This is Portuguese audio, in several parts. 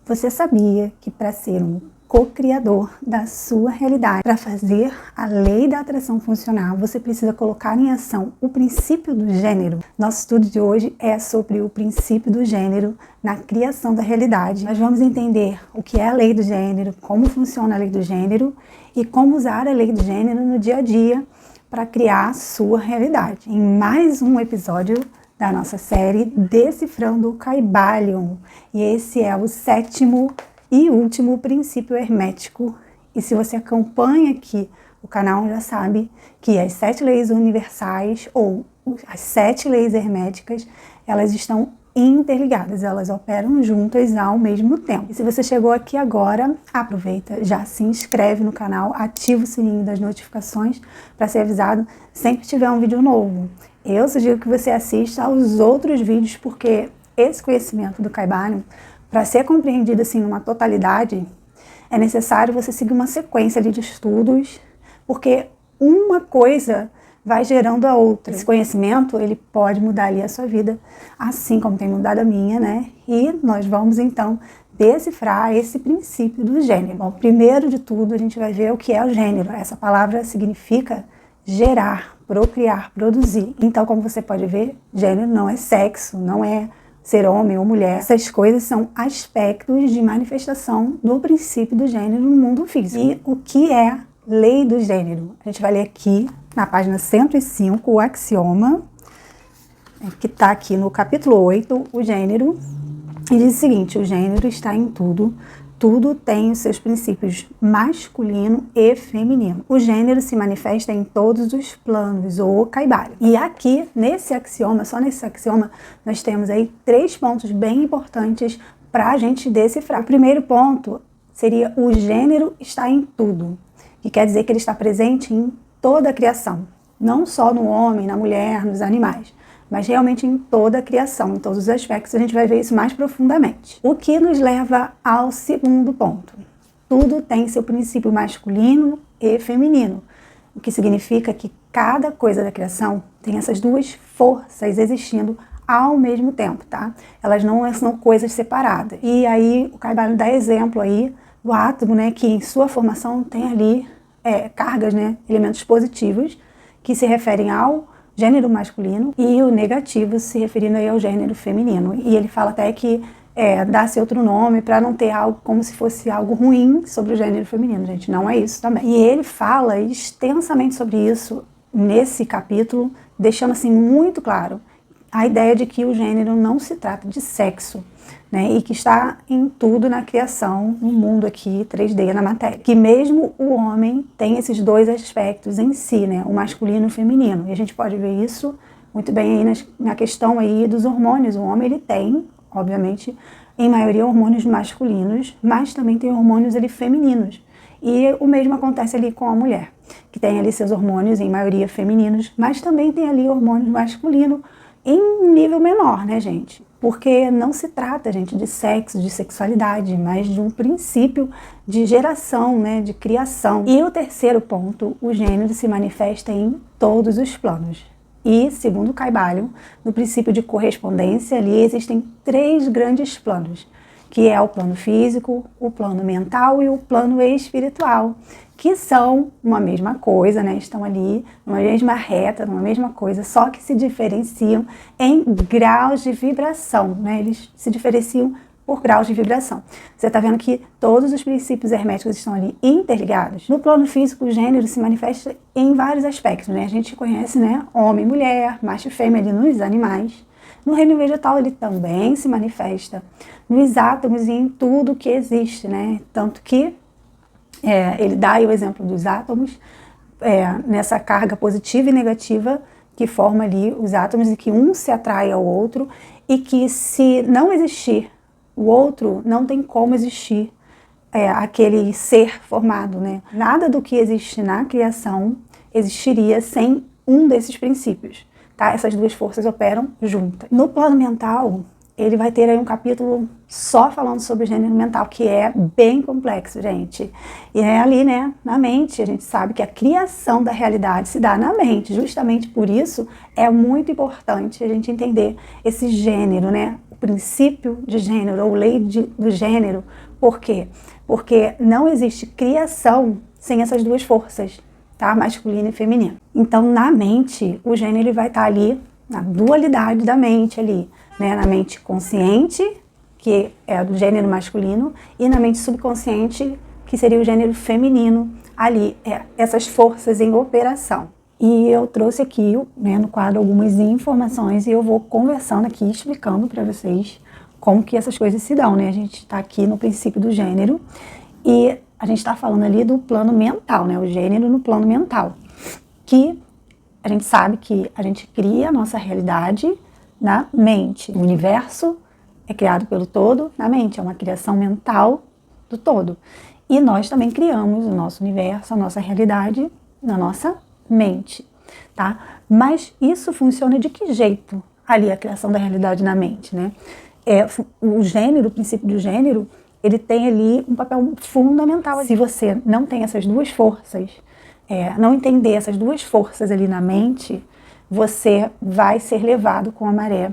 Você sabia que para ser um co-criador da sua realidade, para fazer a lei da atração funcionar, você precisa colocar em ação o princípio do gênero? Nosso estudo de hoje é sobre o princípio do gênero na criação da realidade. Nós vamos entender o que é a lei do gênero, como funciona a lei do gênero e como usar a lei do gênero no dia a dia para criar a sua realidade. Em mais um episódio da nossa série Decifrando o Kybalion. E esse é o 7º e último princípio hermético. E se você acompanha aqui o canal, já sabe que as 7 leis universais ou as 7 leis herméticas, elas estão interligadas, elas operam juntas ao mesmo tempo. E se você chegou aqui agora, aproveita, já se inscreve no canal, ativa o sininho das notificações para ser avisado sempre que tiver um vídeo novo. Eu sugiro que você assista aos outros vídeos, porque esse conhecimento do Kybalion, para ser compreendido assim numa totalidade, é necessário você seguir uma sequência de estudos, porque uma coisa vai gerando a outra. Esse conhecimento, ele pode mudar ali a sua vida, assim como tem mudado a minha, né? E nós vamos então decifrar esse princípio do gênero. Bom, primeiro de tudo, a gente vai ver o que é o gênero. Essa palavra significa gerar, procriar, produzir. Então, como você pode ver, gênero não é sexo, não é ser homem ou mulher. Essas coisas são aspectos de manifestação do princípio do gênero no mundo físico. E o que é lei do gênero? A gente vai ler aqui na página 105 o axioma, que está aqui no capítulo 8, o gênero, e diz o seguinte: o gênero está em tudo. Tudo tem os seus princípios masculino e feminino. O gênero se manifesta em todos os planos, o Kybalion. E aqui, nesse axioma, só nesse axioma, nós temos aí 3 pontos bem importantes para a gente decifrar. O primeiro ponto seria: o gênero está em tudo, que quer dizer que ele está presente em toda a criação. Não só no homem, na mulher, nos animais, mas realmente em toda a criação, em todos os aspectos. A gente vai ver isso mais profundamente. O que nos leva ao segundo ponto. Tudo tem seu princípio masculino e feminino, o que significa que cada coisa da criação tem essas 2 forças existindo ao mesmo tempo, tá? Elas não são coisas separadas. E aí o Kybalion dá exemplo aí do átomo, né, que em sua formação tem ali cargas, né, elementos positivos que se referem ao gênero masculino e o negativo se referindo aí ao gênero feminino. E ele fala até que dá-se outro nome para não ter algo como se fosse algo ruim sobre o gênero feminino, gente. Não é isso também. E ele fala extensamente sobre isso nesse capítulo, deixando assim muito claro a ideia de que o gênero não se trata de sexo, né, e que está em tudo na criação, no mundo aqui, 3D, na matéria. Que mesmo o homem tem esses 2 aspectos em si, né, o masculino e o feminino. E a gente pode ver isso muito bem aí na questão aí dos hormônios. O homem, ele tem, obviamente, em maioria hormônios masculinos, mas também tem hormônios ali femininos. E o mesmo acontece ali com a mulher, que tem ali seus hormônios, em maioria femininos, mas também tem ali hormônios masculinos, em um nível menor, né, gente? Porque não se trata, gente, de sexo, de sexualidade, mas de um princípio de geração, né, de criação. E o terceiro ponto, o gênero se manifesta em todos os planos. E, segundo o Kybalion, no princípio de correspondência, ali existem 3 grandes planos, que é o plano físico, o plano mental e o plano espiritual, que são uma mesma coisa, né? Estão ali numa mesma reta, numa mesma coisa, só que se diferenciam em graus de vibração, né? Eles se diferenciam por graus de vibração. Você está vendo que todos os princípios herméticos estão ali interligados. No plano físico, o gênero se manifesta em vários aspectos, né? A gente conhece, né, homem e mulher, macho e fêmea ali nos animais. No reino vegetal, ele também se manifesta nos átomos e em tudo que existe, né? Tanto que ele dá aí o exemplo dos átomos, nessa carga positiva e negativa que forma ali os átomos, e que um se atrai ao outro, e que se não existir o outro, não tem como existir aquele ser formado, né? Nada do que existe na criação existiria sem um desses princípios, tá? Essas 2 forças operam juntas. No plano mental, ele vai ter aí um capítulo só falando sobre o gênero mental, que é bem complexo, gente. E é ali, né, na mente. A gente sabe que a criação da realidade se dá na mente. Justamente por isso é muito importante a gente entender esse gênero, né? princípio de gênero ou lei do gênero. Por quê? Porque não existe criação sem essas duas forças, tá? Masculino e feminino. Então, na mente, o gênero vai estar ali, na dualidade da mente ali, né? Na mente consciente, que é do gênero masculino, e na mente subconsciente, que seria o gênero feminino, ali, essas forças em operação. E eu trouxe aqui, né, no quadro algumas informações e eu vou conversando aqui, explicando para vocês como que essas coisas se dão, né? A gente está aqui no princípio do gênero e a gente está falando ali do plano mental, né? O gênero no plano mental, que a gente sabe que a gente cria a nossa realidade na mente. O universo é criado pelo todo na mente, é uma criação mental do todo. E nós também criamos o nosso universo, a nossa realidade na nossa mente, tá? Mas isso funciona de que jeito? Ali, a criação da realidade na mente, né? O gênero, o princípio do gênero, ele tem ali um papel fundamental. Se você não tem essas duas forças, não entender essas duas forças ali na mente, você vai ser levado com a maré,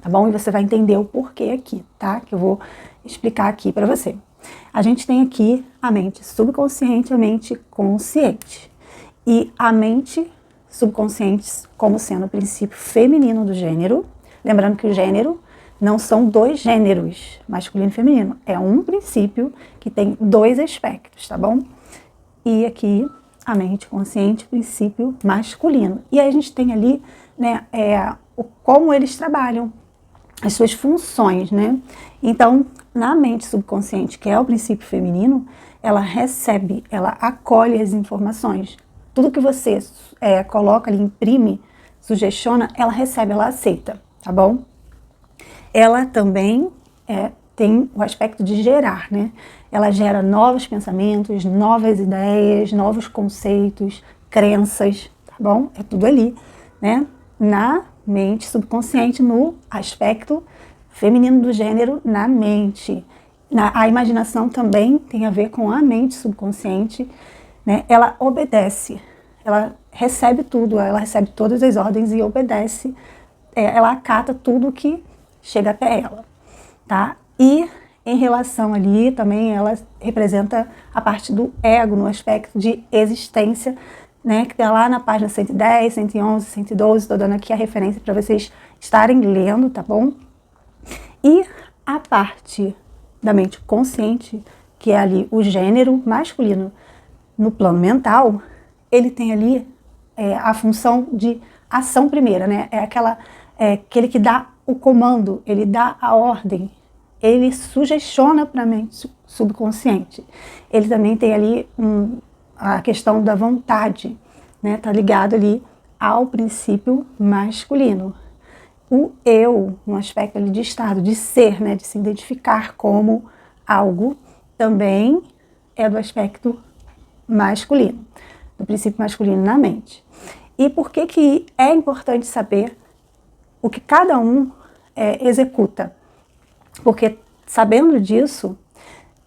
tá bom? E você vai entender o porquê aqui, tá? Que eu vou explicar aqui para você. A gente tem aqui a mente subconsciente e a mente consciente. E a mente subconsciente como sendo o princípio feminino do gênero. Lembrando que o gênero não são dois gêneros, masculino e feminino. É um princípio que tem dois aspectos, tá bom? E aqui a mente consciente, princípio masculino. E aí a gente tem ali, né, como eles trabalham, as suas funções, né? Então, na mente subconsciente, que é o princípio feminino, ela recebe, ela acolhe as informações. Tudo que você coloca ali, imprime, sugestiona, ela recebe, ela aceita, tá bom? Ela também tem o aspecto de gerar, né? Ela gera novos pensamentos, novas ideias, novos conceitos, crenças, tá bom? É tudo ali, né? Na mente subconsciente, no aspecto feminino do gênero, na mente. A imaginação também tem a ver com a mente subconsciente, né? Ela obedece, ela recebe tudo, ela recebe todas as ordens e obedece, ela acata tudo que chega até ela, tá? E em relação ali também ela representa a parte do ego no aspecto de existência, né? Que está lá na página 110, 111, 112, estou dando aqui a referência para vocês estarem lendo, tá bom? E a parte da mente consciente, que é ali o gênero masculino, no plano mental, ele tem ali a função de ação primeira, né? Aquele que dá o comando, ele dá a ordem, ele sugestiona para a mente subconsciente. Ele também tem ali a questão da vontade, né? Tá ligado ali ao princípio masculino. O eu, no aspecto ali de estado, de ser, né? De se identificar como algo, também é do aspecto masculino, do princípio masculino na mente. E por que é importante saber o que cada um executa? Porque sabendo disso,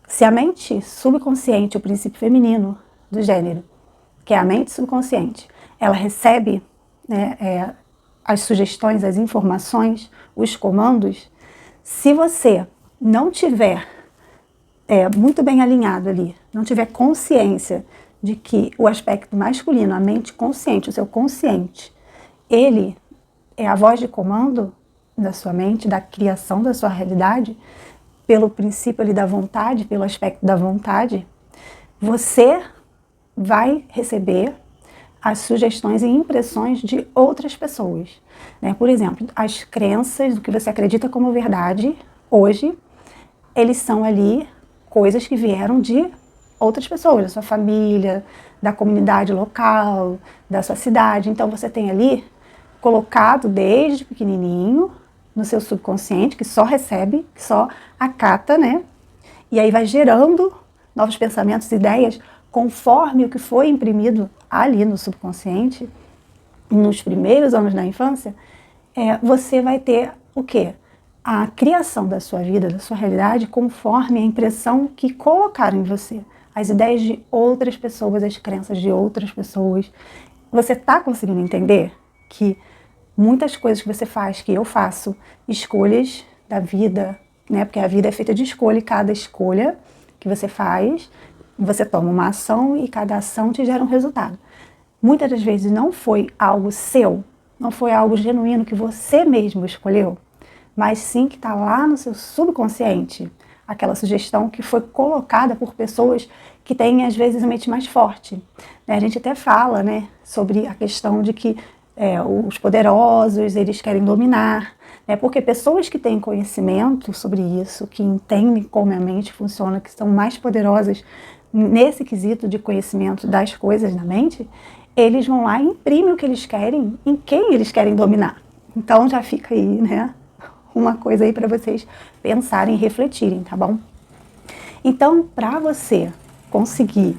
se a mente subconsciente, o princípio feminino do gênero, que é a mente subconsciente, ela recebe, né, as sugestões, as informações, os comandos, se você não tiver muito bem alinhado ali, não tiver consciência de que o aspecto masculino, a mente consciente, o seu consciente, ele é a voz de comando da sua mente, da criação da sua realidade, pelo princípio ali da vontade, pelo aspecto da vontade, você vai receber as sugestões e impressões de outras pessoas, né? Por exemplo, as crenças, do que você acredita como verdade, hoje, eles são ali coisas que vieram de outras pessoas, da sua família, da comunidade local, da sua cidade. Então você tem ali colocado desde pequenininho no seu subconsciente, que só recebe, que só acata, né? E aí vai gerando novos pensamentos, ideias, conforme o que foi imprimido ali no subconsciente, nos primeiros anos da infância, você vai ter o quê? A criação da sua vida, da sua realidade, conforme a impressão que colocaram em você. As ideias de outras pessoas, as crenças de outras pessoas. Você está conseguindo entender que muitas coisas que você faz, que eu faço, escolhas da vida, né? Porque a vida é feita de escolha e cada escolha que você faz, você toma uma ação e cada ação te gera um resultado. Muitas das vezes não foi algo seu, não foi algo genuíno que você mesmo escolheu, mas sim que está lá no seu subconsciente, aquela sugestão que foi colocada por pessoas que têm, às vezes, a mente mais forte. A gente até fala, né, sobre a questão de que os poderosos, eles querem dominar, né, porque pessoas que têm conhecimento sobre isso, que entendem como a mente funciona, que são mais poderosas nesse quesito de conhecimento das coisas na mente, eles vão lá e imprimem o que eles querem em quem eles querem dominar. Então já fica aí, né, uma coisa aí para vocês pensarem e refletirem, tá bom? Então, para você conseguir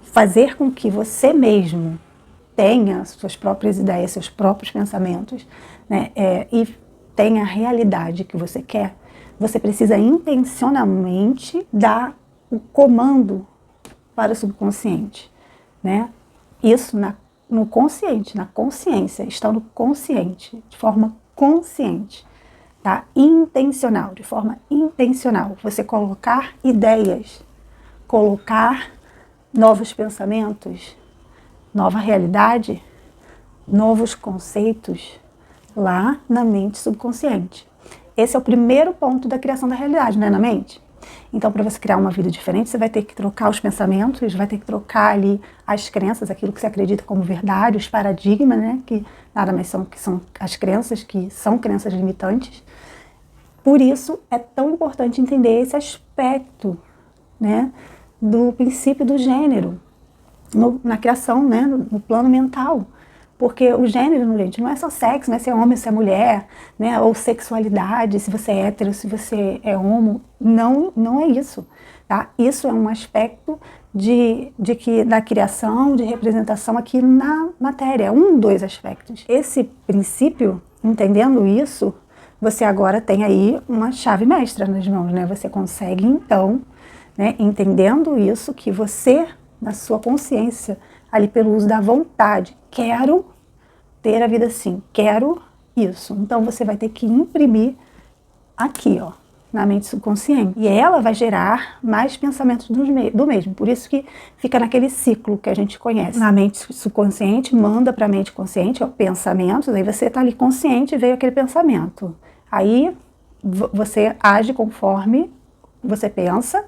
fazer com que você mesmo tenha suas próprias ideias, seus próprios pensamentos, né, e tenha a realidade que você quer, você precisa intencionalmente dar o comando para o subconsciente, né? Isso no consciente, na consciência, estando consciente, de forma consciente, tá? Intencional, de forma intencional. Você colocar ideias, colocar novos pensamentos, nova realidade, novos conceitos lá na mente subconsciente. Esse é o primeiro ponto da criação da realidade, não é na mente? Então, para você criar uma vida diferente, você vai ter que trocar os pensamentos, vai ter que trocar ali as crenças, aquilo que você acredita como verdade, os paradigmas, né, que nada mais são que são as crenças, que são crenças limitantes. Por isso, é tão importante entender esse aspecto, né, do princípio do gênero na criação, né, no plano mental. Porque o gênero, gente, não é só sexo, não é se é homem, se é mulher, né? Ou sexualidade, se você é hétero, se você é homo. Não é isso, tá? Isso é um aspecto da criação, de representação aqui na matéria. É um dos aspectos. Esse princípio, entendendo isso, você agora tem aí uma chave mestra nas mãos, né? Você consegue, então, né, entendendo isso, que você, na sua consciência, ali pelo uso da vontade, quero ter a vida assim, quero isso. Então você vai ter que imprimir aqui, ó, na mente subconsciente. E ela vai gerar mais pensamentos do mesmo. Por isso que fica naquele ciclo que a gente conhece. Na mente subconsciente, manda para a mente consciente, ó, pensamentos, aí você está ali consciente e veio aquele pensamento. Aí você age conforme você pensa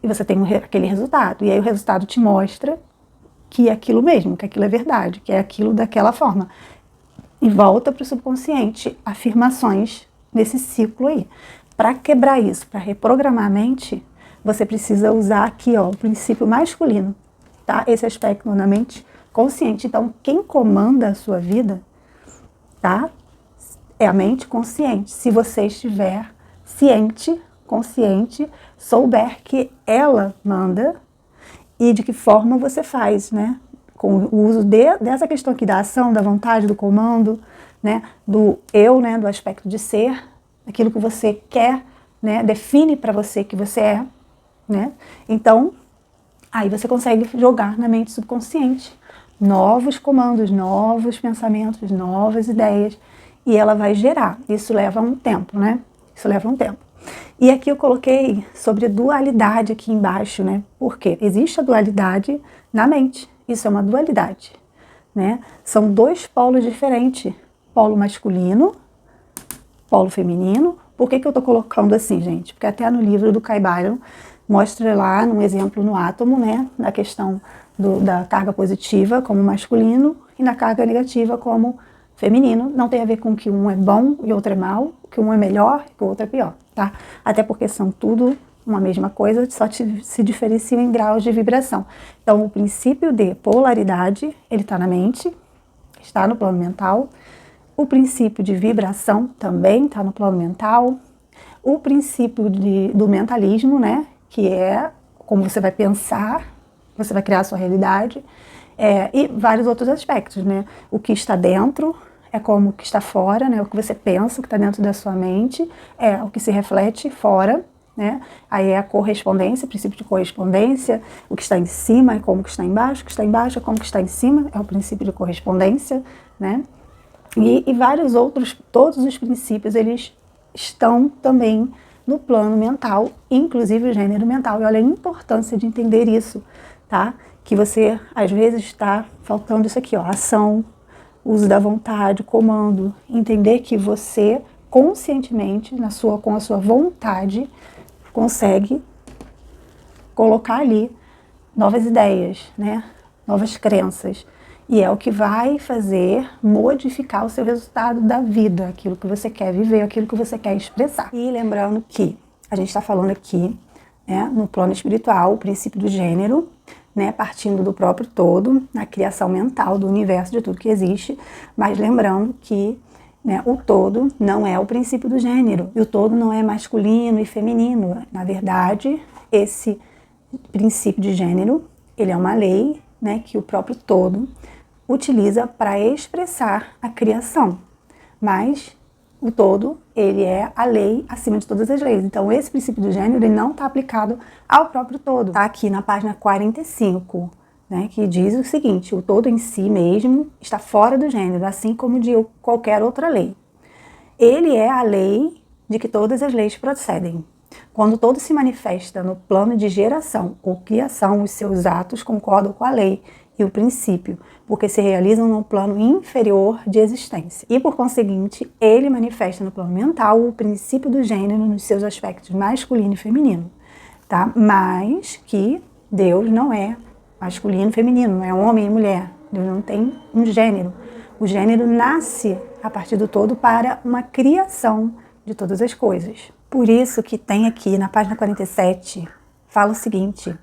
e você tem aquele resultado. E aí o resultado te mostra que é aquilo mesmo, que aquilo é verdade, que é aquilo daquela forma. E volta para o subconsciente, afirmações nesse ciclo aí. Para quebrar isso, para reprogramar a mente, você precisa usar aqui, ó, o princípio masculino, tá? Esse aspecto na mente consciente. Então, quem comanda a sua vida, tá? É a mente consciente. Se você estiver ciente, consciente, souber que ela manda, e de que forma você faz, né? Com o uso dessa questão aqui da ação, da vontade, do comando, né? Do eu, né? Do aspecto de ser, aquilo que você quer, né? Define para você que você é, né? Então, aí você consegue jogar na mente subconsciente novos comandos, novos pensamentos, novas ideias, e ela vai gerar. Isso leva um tempo, né? Isso leva um tempo. E aqui eu coloquei sobre dualidade aqui embaixo, né? Porque existe a dualidade na mente. Isso é uma dualidade, né? São dois polos diferentes. Polo masculino, polo feminino. Por que eu tô colocando assim, gente? Porque até no livro do Kai Byron mostra lá, num exemplo no átomo, né? Na questão da carga positiva como masculino e na carga negativa como feminino. Não tem a ver com que um é bom e outro é mal, que um é melhor e que o outro é pior, tá? Até porque são tudo uma mesma coisa, só se diferenciam em graus de vibração. Então, o princípio de polaridade, ele está na mente, está no plano mental. O princípio de vibração também está no plano mental. O princípio do mentalismo, né? Que é como você vai pensar, você vai criar a sua realidade. E vários outros aspectos, né? O que está dentro é como o que está fora, né? O que você pensa, o que está dentro da sua mente, é o que se reflete fora, né? Aí é a correspondência, o princípio de correspondência, o que está em cima é como o que está embaixo, o que está embaixo é como o que está em cima, é o princípio de correspondência, né? E vários outros, todos os princípios, eles estão também no plano mental, inclusive o gênero mental. E olha a importância de entender isso, tá? Que você, às vezes, está faltando isso aqui, ó, ação, uso da vontade, comando. Entender que você, conscientemente, com a sua vontade, consegue colocar ali novas ideias, né? Novas crenças. E é o que vai fazer modificar o seu resultado da vida, aquilo que você quer viver, aquilo que você quer expressar. E lembrando que a gente está falando aqui, né, no plano espiritual, o princípio do gênero, né, partindo do próprio todo, na criação mental do universo, de tudo que existe, mas lembrando que, né, o todo não é o princípio do gênero, e o todo não é masculino e feminino. Na verdade, esse princípio de gênero, ele é uma lei, né, que o próprio todo utiliza para expressar a criação, mas o todo, ele é a lei acima de todas as leis. Então, esse princípio do gênero, ele não está aplicado ao próprio todo. Está aqui na página 45, né, que diz o seguinte: o todo em si mesmo está fora do gênero, assim como de qualquer outra lei. Ele é a lei de que todas as leis procedem. Quando o todo se manifesta no plano de geração ou criação, os seus atos concordam com a lei e o princípio, porque se realizam no plano inferior de existência. E, por conseguinte, ele manifesta no plano mental o princípio do gênero nos seus aspectos masculino e feminino, tá? Mas que Deus não é masculino e feminino, não é homem e mulher. Deus não tem um gênero. O gênero nasce a partir do todo para uma criação de todas as coisas. Por isso que tem aqui na página 47, fala o seguinte: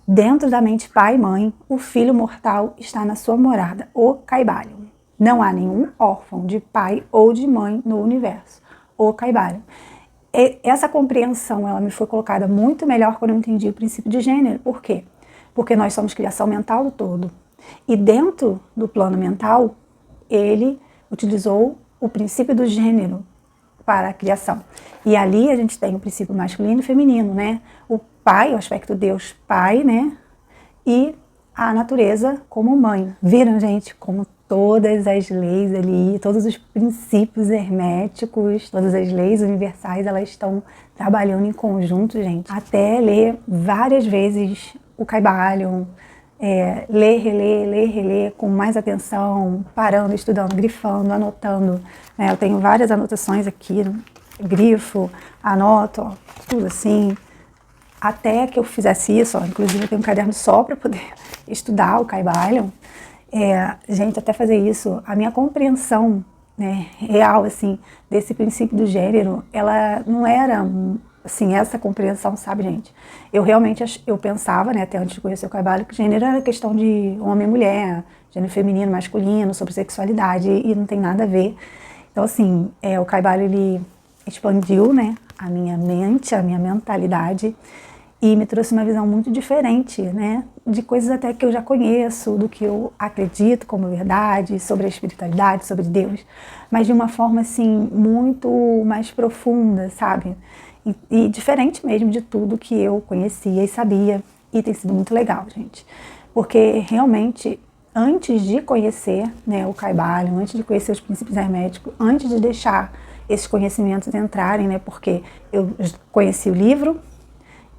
dentro da mente pai e mãe, o filho mortal está na sua morada, o Kybalion. Não há nenhum órfão de pai ou de mãe no universo, o Kybalion. Essa compreensão, ela me foi colocada muito melhor quando eu entendi o princípio de gênero. Por quê? Porque nós somos criação mental do todo. E dentro do plano mental, ele utilizou o princípio do gênero para a criação. E ali a gente tem o princípio masculino e feminino, né? O pai, o aspecto Deus pai, né? E a natureza como mãe. Viram, gente, como todas as leis ali, todos os princípios herméticos, todas as leis universais, elas estão trabalhando em conjunto, gente. Até ler várias vezes o Kybalion, ler, reler, com mais atenção, parando, estudando, grifando, anotando. Eu tenho várias anotações aqui, grifo, anoto, ó, tudo assim. Até que eu fizesse isso, ó, inclusive eu tenho um caderno só para poder estudar o Kybalion. Gente, até fazer isso, a minha compreensão, né, real, assim, desse princípio do gênero, ela não era, assim, essa compreensão, sabe, gente? Eu realmente, eu pensava, né, até antes de conhecer o Kybalion, que gênero era questão de homem e mulher, gênero feminino, masculino, sobre sexualidade, e não tem nada a ver. Então, assim, o Kybalion, ele expandiu, né, a minha mente, a minha mentalidade, e me trouxe uma visão muito diferente, né, de coisas até que eu já conheço, do que eu acredito como verdade, sobre a espiritualidade, sobre Deus, mas de uma forma, assim, muito mais profunda, sabe? E diferente mesmo de tudo que eu conhecia e sabia, e tem sido muito legal, gente. Porque realmente, antes de conhecer, né, o Kybalion, antes de conhecer os princípios herméticos, antes de deixar esses conhecimentos entrarem, né, porque eu conheci o livro,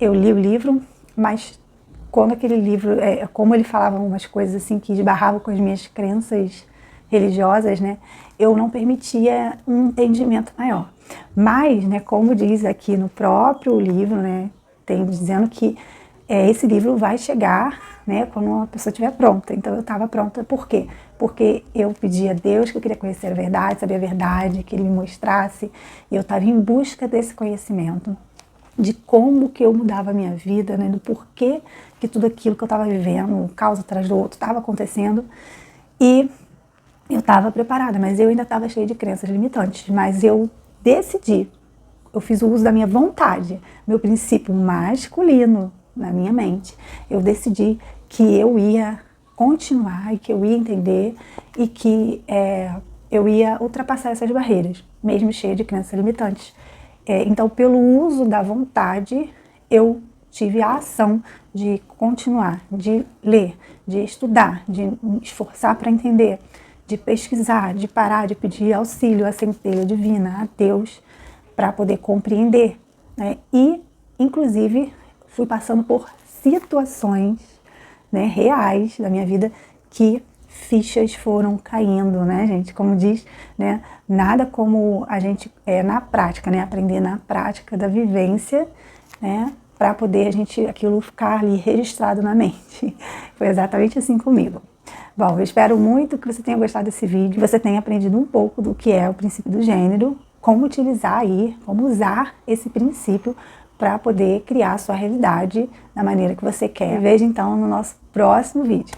eu li o livro, mas quando aquele livro, como ele falava umas coisas assim que esbarravam com as minhas crenças religiosas, né, eu não permitia um entendimento maior. Mas, né, como diz aqui no próprio livro, né, tem dizendo que esse livro vai chegar, né, quando a pessoa estiver pronta. Então eu estava pronta. Por quê? Porque eu pedi a Deus que eu queria conhecer a verdade, saber a verdade, que Ele me mostrasse, e eu estava em busca desse conhecimento, de como que eu mudava a minha vida, né, do porquê que tudo aquilo que eu estava vivendo, um caos atrás do outro, estava acontecendo, e eu estava preparada, mas eu ainda estava cheia de crenças limitantes, mas eu decidi, eu fiz o uso da minha vontade, meu princípio masculino na minha mente, eu decidi que eu ia continuar e que eu ia entender e que eu ia ultrapassar essas barreiras, mesmo cheia de crenças limitantes. Então, pelo uso da vontade, eu tive a ação de continuar, de ler, de estudar, de me esforçar para entender, de pesquisar, de parar, de pedir auxílio à centelha divina, a Deus, para poder compreender, né? E, inclusive, fui passando por situações, né, reais da minha vida que fichas foram caindo, né, gente? Como diz, né, nada como a gente na prática, né, aprender na prática da vivência, né, para poder aquilo ficar ali registrado na mente. Foi exatamente assim comigo. Bom, eu espero muito que você tenha gostado desse vídeo, que você tenha aprendido um pouco do que é o princípio do gênero, como utilizar aí, como usar esse princípio para poder criar a sua realidade da maneira que você quer. Veja então no nosso próximo vídeo.